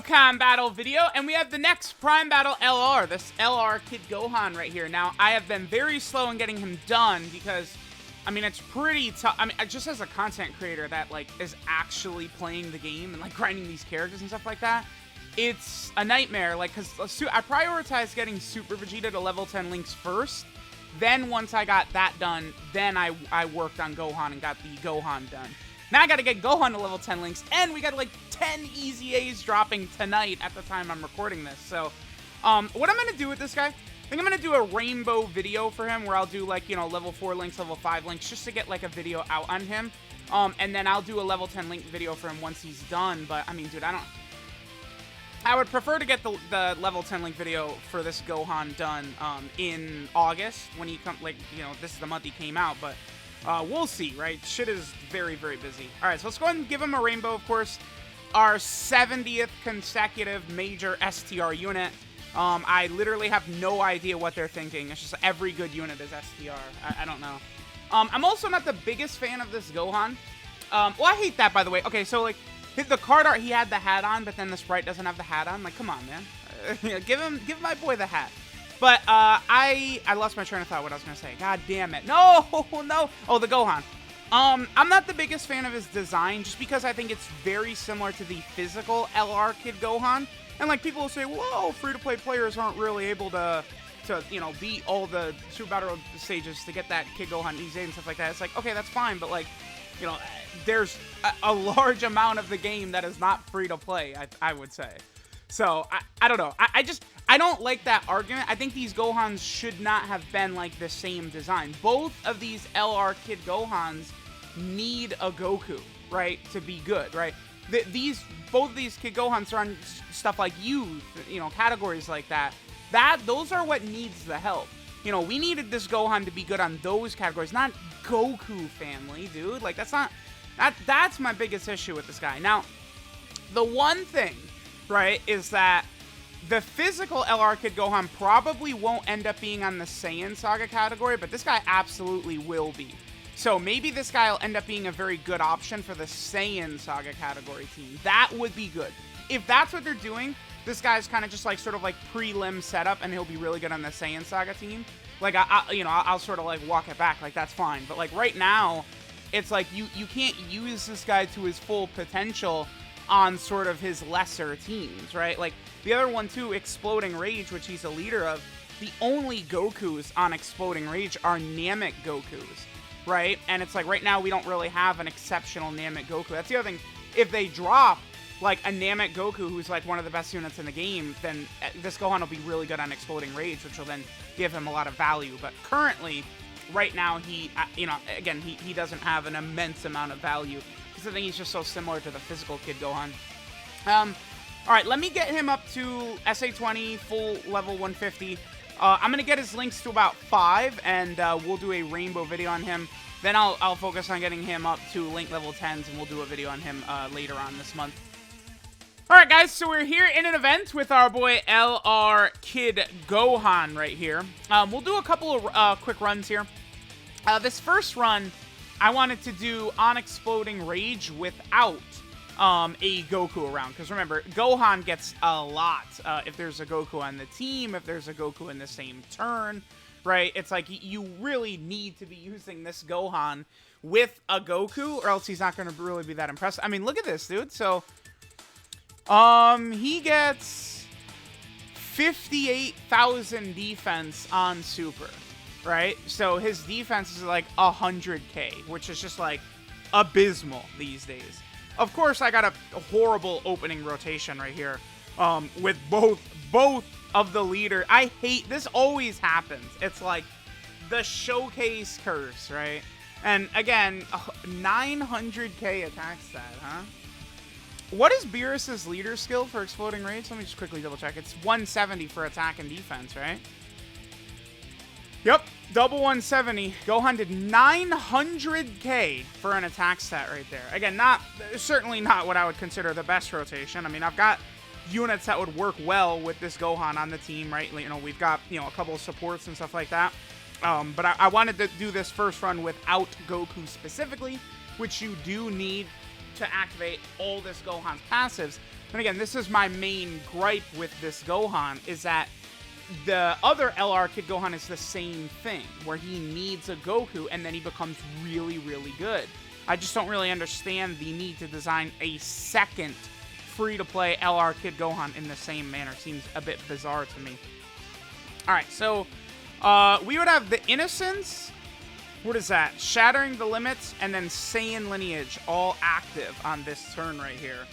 Dokkan battle video, and we have the next Prime Battle LR, this LR Kid Gohan right here. Now, I have been very slow in getting him done because, I mean, it's pretty tough. I mean, just as a content creator that, like, is actually playing the game and, like, grinding these characters and stuff like that, it's a nightmare, like, because I prioritized getting Super Vegeta to level 10 links first. Then, once I got that done, then I worked on Gohan and got the Gohan done. Now I gotta get Gohan to level 10 links, and we got like 10 Easy A's dropping tonight at the time I'm recording this. So, what I'm gonna do with this guy, I think I'm gonna do a rainbow video for him where I'll do like, you know, level 4 links, level 5 links, just to get like a video out on him. And then I'll do a level 10 link video for him once he's done. But I mean, dude, I would prefer to get the level 10 link video for this Gohan done in August when he come, like, you know, this is the month he came out, but we'll see, right? Shit is very, very busy. All right, so let's go ahead and give him a rainbow, of course. Our 70th consecutive major STR unit. I literally have no idea what they're thinking. It's just every good unit is STR. I don't know. I'm also not the biggest fan of this Gohan. Well, I hate that, by the way. Okay, so, like, the card art, he had the hat on, but then the sprite doesn't have the hat on. Like, come on, man. Give my boy the hat. But, I lost my train of thought what I was going to say. God damn it. No, no. Oh, the Gohan. I'm not the biggest fan of his design, just because I think it's very similar to the physical LR Kid Gohan. And, like, people will say, whoa, free-to-play players aren't really able to, you know, beat all the Super Battle stages to get that Kid Gohan DBZ and stuff like that. It's like, okay, that's fine, but, like, you know, there's a large amount of the game that is not free-to-play, I would say. So, I don't know. I don't like that argument. I think these Gohans should not have been, like, the same design. Both of these LR Kid Gohans need a Goku, right, to be good, right? Both of these Kid Gohans are on stuff like youth, you know, categories like that. Those are what needs the help. You know, we needed this Gohan to be good on those categories, not Goku family, dude. Like, that's my biggest issue with this guy. Now, the one thing, right, is that the physical LR Kid Gohan probably won't end up being on the Saiyan Saga category, but this guy absolutely will be. So maybe this guy will end up being a very good option for the Saiyan Saga category team. That would be good. If that's what they're doing, this guy's kind of just like sort of like prelim setup, and he'll be really good on the Saiyan Saga team. Like, I'll sort of like walk it back, like that's fine. But like right now, it's like you can't use this guy to his full potential on sort of his lesser teams, right? Like the other one too, Exploding Rage, which he's a leader of. The only Gokus on Exploding Rage are Namek Gokus, right? And it's like right now we don't really have an exceptional Namek Goku. That's the other thing. If they drop like a Namek Goku, who's like one of the best units in the game, then this Gohan will be really good on Exploding Rage, which will then give him a lot of value. But currently, right now, he, you know, again, he doesn't have an immense amount of value, because I think he's just so similar to the physical Kid Gohan. All right, let me get him up to SA20, full level 150. I'm going to get his links to about 5, and we'll do a rainbow video on him. Then I'll focus on getting him up to link level 10s, and we'll do a video on him later on this month. Alright guys, so we're here in an event with our boy LR Kid Gohan right here. We'll do a couple of quick runs here. This first run, I wanted to do on Exploding Rage without a Goku around. Because remember, Gohan gets a lot if there's a Goku on the team, if there's a Goku in the same turn, right? It's like you really need to be using this Gohan with a Goku, or else he's not going to really be that impressive. I mean, look at this, dude. So he gets 58,000 defense on Super, right? So his defense is like 100k, which is just like abysmal these days. Of course, I got a horrible opening rotation right here, with both of the leader. I hate this. Always happens. It's like the showcase curse, right? And again, 900k attack stat, huh? What is Beerus's leader skill for Exploding Rage? Let me just quickly double check. It's 170 for attack and defense, right? Yep, double 170. Gohan did 900k for an attack stat right there. Again, certainly not what I would consider the best rotation. I mean, I've got units that would work well with this Gohan on the team, right? You know, we've got, you know, a couple of supports and stuff like that. But I wanted to do this first run without Goku specifically, which you do need to activate all this Gohan's passives. And again, this is my main gripe with this Gohan, is that the other LR Kid Gohan is the same thing, where he needs a Goku and then he becomes really, really good. I just don't really understand the need to design a second free-to-play LR Kid Gohan in the same manner. Seems a bit bizarre to me. Alright, so we would have the Innocence. What is that? Shattering the Limits and then Saiyan Lineage all active on this turn right here.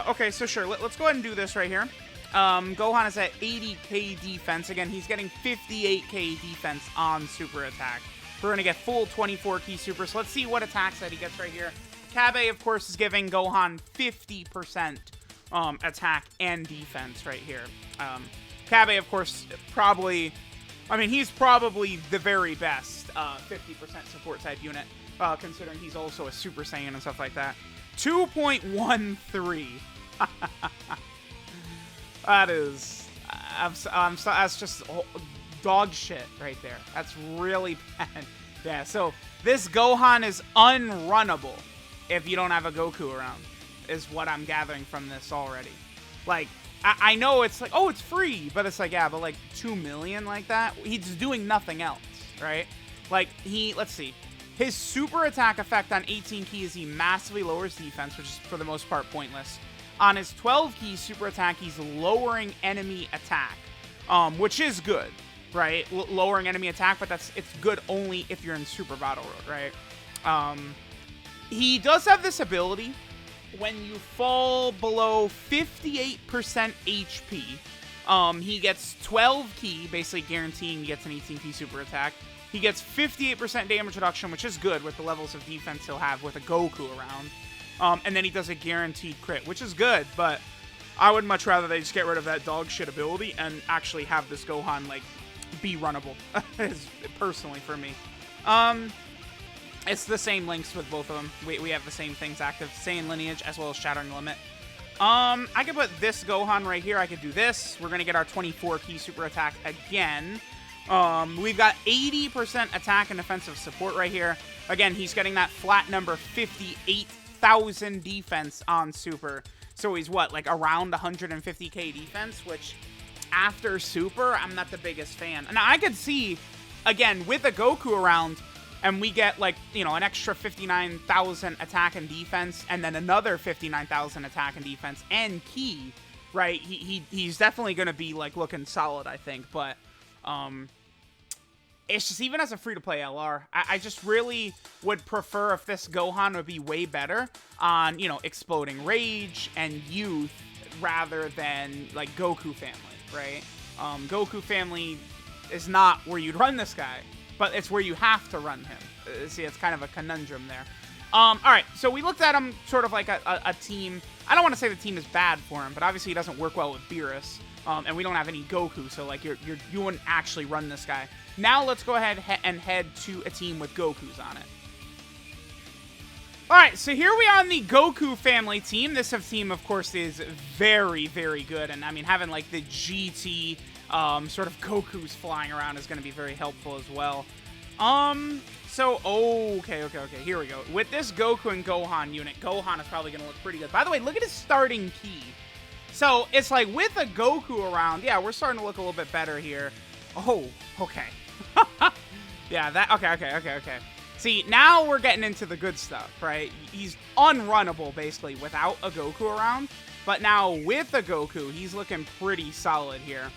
Okay, so sure, let's go ahead and do this right here. Gohan is at 80k defense. Again, he's getting 58k defense on super attack. We're going to get full 24 key super. So let's see what attacks that he gets right here. Kabe, of course, is giving Gohan 50% attack and defense right here. Kabe, of course, probably... I mean, he's probably the very best 50% support type unit, considering he's also a Super Saiyan and stuff like that. 2.13. That is... that's just dog shit right there. That's really bad. Yeah, so this Gohan is unrunnable if you don't have a Goku around, is what I'm gathering from this already. Like, I know it's like, oh, it's free, but it's like, yeah, but like 2 million like that, he's doing nothing else, right? Like, let's see. His super attack effect on 18 keys, he massively lowers defense, which is for the most part pointless. On his 12 key super attack, he's lowering enemy attack, which is good, right? Lowering enemy attack, but it's good only if you're in Super Battle Road, right? He does have this ability. When you fall below 58% HP, he gets 12 key, basically guaranteeing he gets an 18 key super attack. He gets 58% damage reduction, which is good with the levels of defense he'll have with a Goku around. And then he does a guaranteed crit, which is good, but I would much rather they just get rid of that dog shit ability and actually have this Gohan, like, be runnable, personally for me. It's the same links with both of them. We have the same things active. Saiyan Lineage as well as Shattering Limit. I could put this Gohan right here. I could do this. We're going to get our 24 key super attack again. We've got 80% attack and defensive support right here. Again, he's getting that flat number 58,000 defense on super. So he's what, like around 150k defense, which after super, I'm not the biggest fan. Now I could see, again, with a Goku around, and we get, like, you know, an extra 59,000 attack and defense, and then another 59,000 attack and defense, and key, right? He's definitely going to be, like, looking solid, I think. But, it's just, even as a free-to-play LR, I just really would prefer if this Gohan would be way better on, you know, Exploding Rage and Youth, rather than, like, Goku Family, right? Goku Family is not where you'd run this guy, but it's where you have to run him. See, it's kind of a conundrum there. All right, so we looked at him sort of like a team. I don't want to say the team is bad for him, but obviously he doesn't work well with Beerus, and we don't have any Goku, so like you wouldn't actually run this guy. Now let's go ahead and head to a team with Gokus on it. All right, so here we are on the Goku family team. This team, of course, is very, very good, and I mean having like the GT sort of Gokus flying around is going to be very helpful as well. So, okay, here we go. With this Goku and Gohan unit, Gohan is probably going to look pretty good. By the way, look at his starting key. So, it's like with a Goku around, yeah, we're starting to look a little bit better here. Oh, okay. Yeah, okay. See, now we're getting into the good stuff, right? He's unrunnable, basically, without a Goku around. But now, with a Goku, he's looking pretty solid here.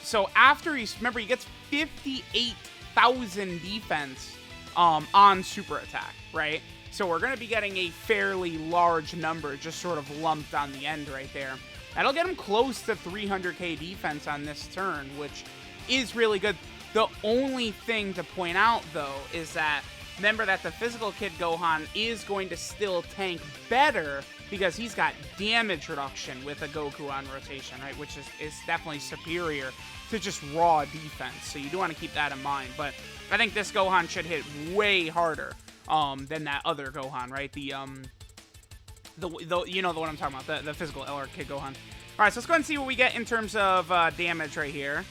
So after remember, he gets 58,000 defense on super attack, right? So we're going to be getting a fairly large number just sort of lumped on the end right there. That'll get him close to 300k defense on this turn, which is really good. The only thing to point out, though, is that remember that the physical Kid Gohan is going to still tank better because he's got damage reduction with a Goku on rotation, right? Which is definitely superior to just raw defense. So you do want to keep that in mind. But I think this Gohan should hit way harder than that other Gohan, right? The you know the one I'm talking about, the physical LR Kid Gohan. All right, so let's go ahead and see what we get in terms of damage right here.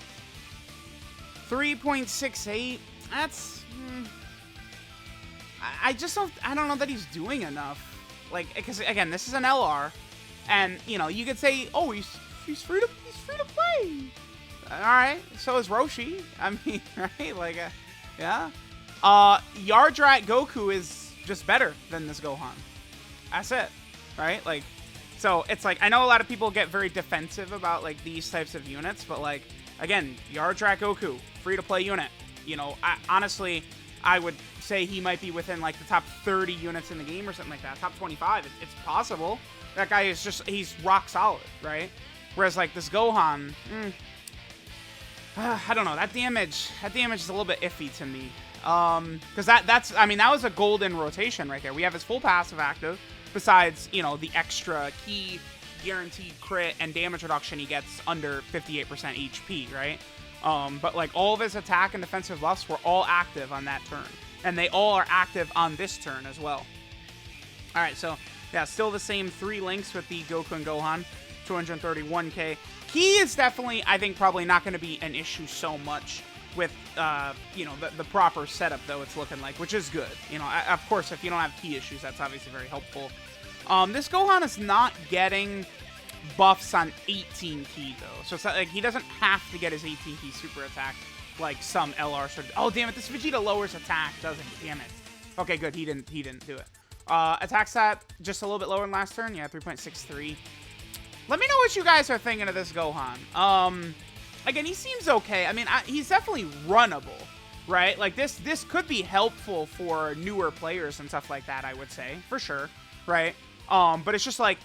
3.68. That's... I don't know that he's doing enough. Like, because, again, this is an LR. And, you know, you could say, oh, he's free to play. All right, so is Roshi. I mean, right? Like, yeah. Yardrat Goku is just better than this Gohan. That's it, right? Like, so it's like, I know a lot of people get very defensive about, like, these types of units, but, like, again, Yardrat Goku, free-to-play unit. You know, honestly, I would say he might be within, like, the top 30 units in the game or something like that. Top 25, it's possible. That guy is just, he's rock solid, right? Whereas, like, this Gohan, I don't know, that damage is a little bit iffy to me. Because I mean, that was a golden rotation right there. We have his full passive active, besides, you know, the extra key, guaranteed crit, and damage reduction he gets under 58% HP, right? But, like, all of his attack and defensive buffs were all active on that turn. And they all are active on this turn as well. Alright, so, yeah, still the same 3 links with the Goku and Gohan. 231k. Key is definitely, I think, probably not going to be an issue so much with, you know, the proper setup, though, it's looking like, which is good. You know, of course, if you don't have key issues, that's obviously very helpful. This Gohan is not getting buffs on 18 key, though. So it's not, like, he doesn't have to get his 18 key super attack like some LR should. Oh, damn it, this Vegeta lowers attack, doesn't he? Damn it. Okay, good, he didn't do it. Attack stat, just a little bit lower than last turn. Yeah, 3.63. Let me know what you guys are thinking of this Gohan. Again, he seems okay. I mean, he's definitely runnable, right? Like, this could be helpful for newer players and stuff like that, I would say, for sure, right? But it's just like,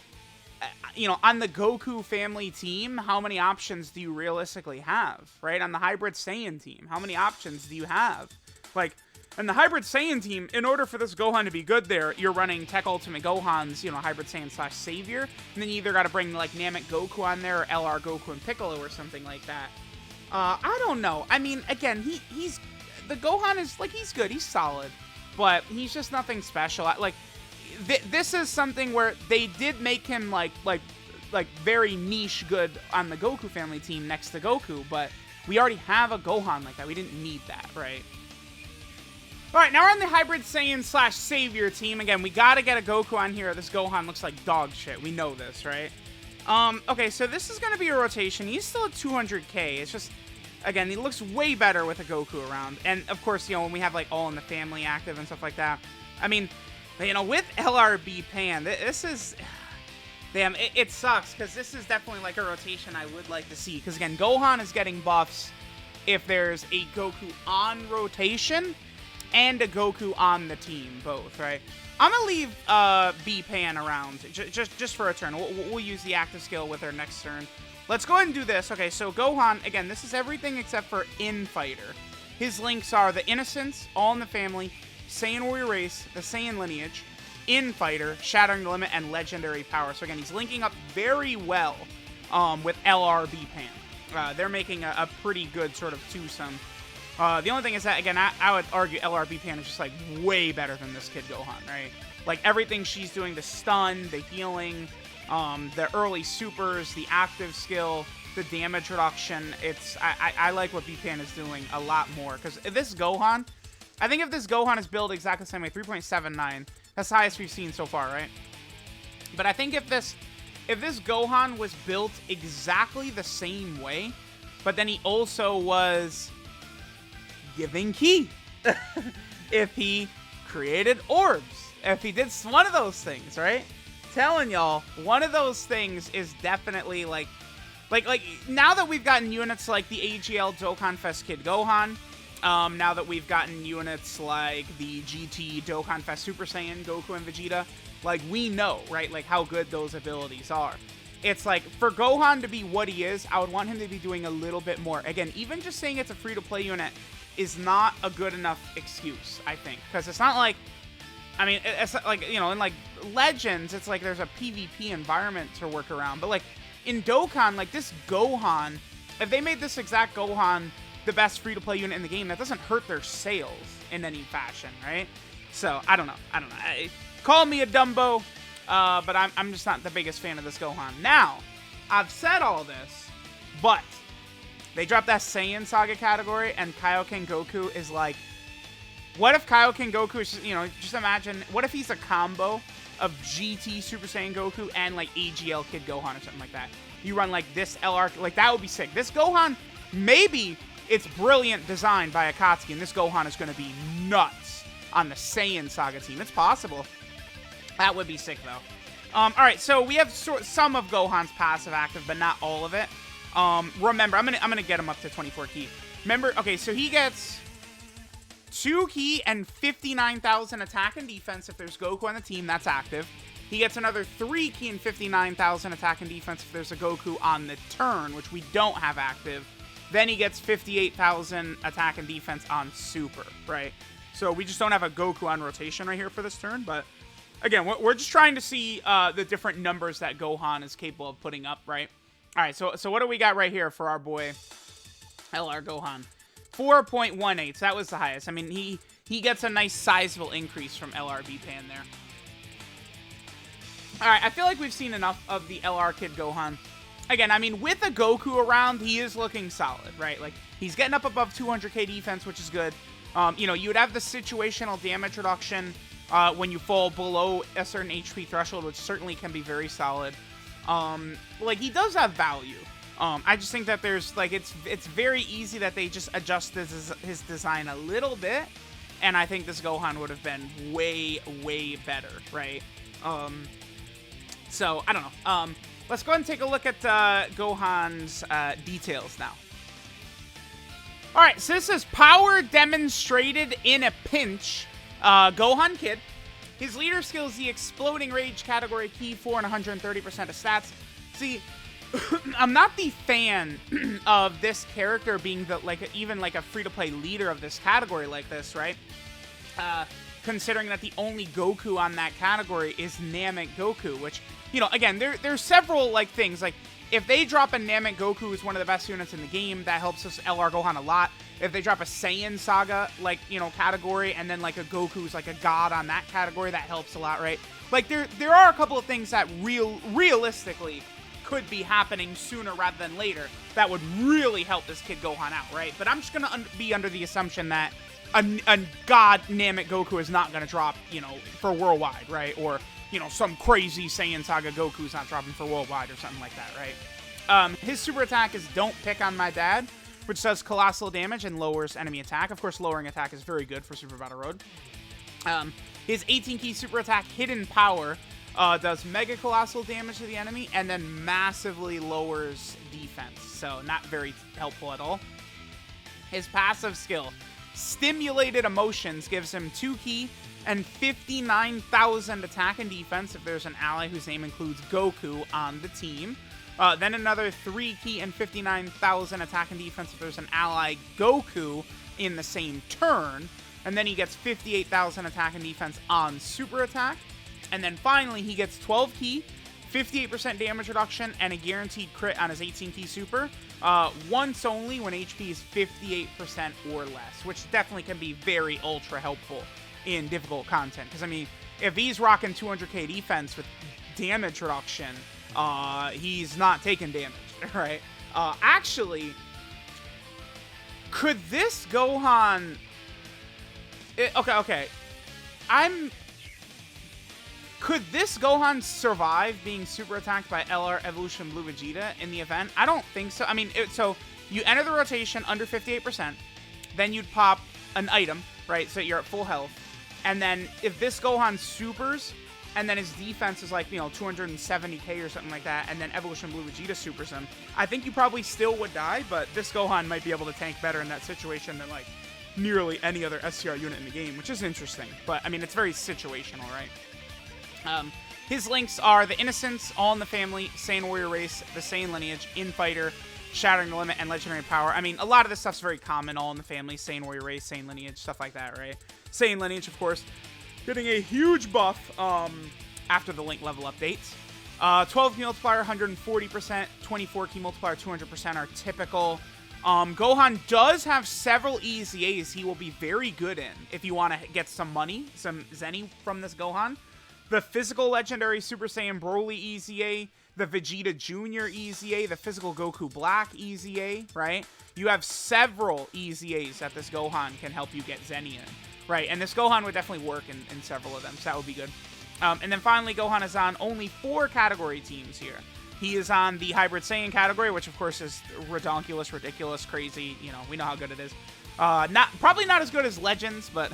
you know, on the Goku family team, how many options do you realistically have, right? On the Hybrid Saiyan team, how many options do you have? Like, on the Hybrid Saiyan team, in order for this Gohan to be good there, you're running Tech Ultimate Gohan's, you know, Hybrid Saiyan / Savior, and then you either got to bring, like, Namek Goku on there, or LR Goku and Piccolo or something like that. I don't know. I mean, again, the Gohan is, like, he's good, he's solid, but he's just nothing special. Like, this is something where they did make him, like very niche good on the Goku family team next to Goku, but we already have a Gohan like that. We didn't need that, right? Alright, now we're on the Hybrid Saiyan / Savior team. Again, we gotta get a Goku on here. This Gohan looks like dog shit. We know this, right? Okay, so this is gonna be a rotation. He's still at 200k. It's just, again, he looks way better with a Goku around. And, of course, you know, when we have, like, All in the Family active and stuff like that. I mean, you know, with LRB Pan, this is... Damn, it sucks, because this is definitely, like, a rotation I would like to see. Because, again, Gohan is getting buffs if there's a Goku on rotation and a Goku on the team, both, right? I'm gonna leave B-Pan around just for a turn. We'll use the active skill with our next turn. Let's go ahead and do this. Okay, so Gohan, again, this is everything except for Infighter. His links are the Innocence, All in the Family, Saiyan Warrior Race, the Saiyan Lineage, Infighter, Shattering the Limit, and Legendary Power. So again, he's linking up very well with LR B-Pan. They're making a pretty good sort of twosome. The only thing is that, again, I would argue LRB Pan is just, like, way better than this kid Gohan, right? Like, everything she's doing, the stun, the healing, the early supers, the active skill, the damage reduction, I like what B-Pan is doing a lot more. Because this Gohan, I think if this Gohan is built exactly the same way, 3.79, that's the highest we've seen so far, right? But I think if this Gohan was built exactly the same way, but then he also was giving ki. If he created orbs. If he did one of those things, right? Telling y'all, one of those things is definitely like now that we've gotten units like the AGL Dokkan Fest Kid Gohan, now that we've gotten units like the GT Dokkan Fest Super Saiyan Goku and Vegeta, like, we know, right, like, how good those abilities are. It's like, for Gohan to be what he is, I would want him to be doing a little bit more. Again, even just saying it's a free-to-play unit is not a good enough excuse, I think. Because it's not like, I mean, it's like, you know, in, like, Legends, it's like there's a PvP environment to work around. But, like, in Dokkan, like, this Gohan, if they made this exact Gohan the best free-to-play unit in the game, that doesn't hurt their sales in any fashion, right? So, I don't know. Call me a Dumbo, but I'm just not the biggest fan of this Gohan. Now, I've said all this, but they dropped that Saiyan Saga category, and Kaioken Goku is like, what if Kaioken Goku is, you know, just imagine, what if he's a combo of GT Super Saiyan Goku and like AGL Kid Gohan or something like that. You run like this LR, like that would be sick. This Gohan, maybe it's brilliant design by Akatsuki, and this Gohan is going to be nuts on the Saiyan Saga team. It's possible. That would be sick, though. All right, so we have some of Gohan's passive active, but not all of it. Remember, I'm gonna get him up to 24 key. Remember, okay, so he gets 2 key and 59,000 attack and defense if there's Goku on the team. That's active. He gets another 3 key and 59,000 attack and defense if there's a Goku on the turn, which we don't have active. Then he gets 58,000 attack and defense on Super, right? So we just don't have a Goku on rotation right here for this turn, but again, we're just trying to see the different numbers that Gohan is capable of putting up, right? All right, so what do we got right here for our boy LR Gohan? 4.18, so that was the highest. I mean, he gets a nice sizable increase from LRB Pan there. All right, I feel like we've seen enough of the LR Kid Gohan. Again, I mean, with a Goku around, he is looking solid, right? Like, he's getting up above 200k defense, which is good. You know, you would have the situational damage reduction when you fall below a certain HP threshold, which certainly can be very solid. Like, he does have value. I just think that there's, like, it's very easy that they just adjust his design a little bit, and I think this Gohan would have been way, way better, right? So, I don't know. Let's go ahead and take a look at Gohan's details now. Alright, so this is power demonstrated in a pinch. Gohan Kid. His leader skill is the Exploding Rage category key 4 and 130% of stats. See, I'm not the fan of this character being the even a free-to-play leader of this category like this, right? Considering that the only Goku on that category is Namek Goku, which, you know, again, there's several, like, things. Like, if they drop a Namek Goku who's one of the best units in the game, that helps us LR Gohan a lot. If they drop a Saiyan Saga, like, you know, category, and then, like, a Goku's, like, a god on that category, that helps a lot, right? Like, there are a couple of things that realistically could be happening sooner rather than later that would really help this Kid Gohan out, right? But I'm just going to be under the assumption that a god Namek Goku is not going to drop, you know, for worldwide, right? Or, you know, some crazy Saiyan Saga Goku's not dropping for worldwide or something like that, right? His super attack is Don't Pick on My Dad, which does colossal damage and lowers enemy attack. Of course, lowering attack is very good for Super Battle Road. His 18-key super attack, Hidden Power, does mega colossal damage to the enemy and then massively lowers defense. So not very helpful at all. His passive skill, Stimulated Emotions, gives him 2-key and 59,000 attack and defense if there's an ally whose name includes Goku on the team. Then another 3-key and 59,000 attack and defense if there's an ally Goku in the same turn. And then he gets 58,000 attack and defense on super attack. And then finally, he gets 12-key, 58% damage reduction, and a guaranteed crit on his 18-key super. Once only when HP is 58% or less, which definitely can be very ultra helpful in difficult content. Because, I mean, if he's rocking 200k defense with damage reduction, he's not taking damage, right? Actually, could this Gohan... Okay. Could this Gohan survive being super attacked by LR Evolution Blue Vegeta in the event? I don't think so. I mean, so you enter the rotation under 58%, then you'd pop an item, right? So you're at full health. And then if this Gohan supers, and then his defense is like, you know, 270k or something like that, and then Evolution Blue Vegeta supers him, I think you probably still would die, but this Gohan might be able to tank better in that situation than, like, nearly any other STR unit in the game, which is interesting. But, I mean, it's very situational, right? His links are the Innocents, All in the Family, Saiyan Warrior Race, the Saiyan Lineage, Infighter, Shattering the Limit, and Legendary Power. I mean, a lot of this stuff's very common, All in the Family, Saiyan Warrior Race, Saiyan Lineage, stuff like that, right? Saiyan Lineage, of course, getting a huge buff after the link level updates. 12 key multiplier, 140%, 24 key multiplier, 200% are typical. Gohan does have several EZAs he will be very good in if you want to get some money, some Zenny from this Gohan. The Physical Legendary Super Saiyan Broly EZA, the Vegeta Jr. EZA, the Physical Goku Black EZA, right? You have several EZAs that this Gohan can help you get Zenny in, right? And this Gohan would definitely work in several of them, so that would be good. And then finally, Gohan is on only 4 category teams here. He is on the Hybrid Saiyan category, which of course is redonkulous, ridiculous, crazy. You know, we know how good it is. Probably not as good as Legends, but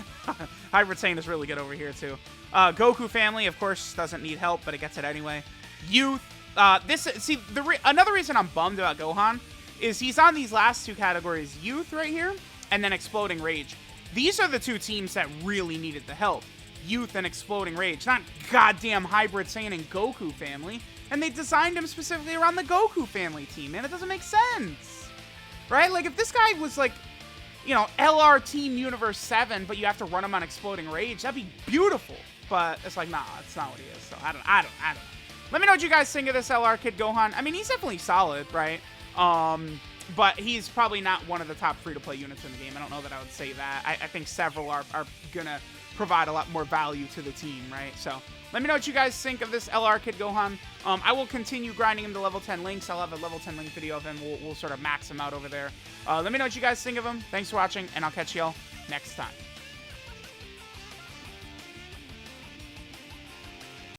Hybrid Saiyan is really good over here too. Goku family, of course, doesn't need help, but it gets it anyway. Youth. Another reason I'm bummed about Gohan is he's on these last 2 categories, Youth right here, and then Exploding Rage. These are the 2 teams that really needed the help. Youth and Exploding Rage, not goddamn Hybrid Saiyan and Goku family. And they designed him specifically around the Goku family team, man. It doesn't make sense, right? Like, if this guy was like, you know, LR Team Universe 7, but you have to run him on Exploding Rage, that'd be beautiful. But it's like, nah, it's not what he is. So I don't know. Let me know what you guys think of this LR Kid Gohan. I mean, he's definitely solid, right? But he's probably not one of the top free-to-play units in the game. I don't know that I would say that. I think several are gonna provide a lot more value to the team, right? So let me know what you guys think of this LR Kid Gohan. I will continue grinding him to level 10 links. I'll have a level 10 link video of him. We'll sort of max him out over there. Let me know what you guys think of him. Thanks for watching, and I'll catch y'all next time.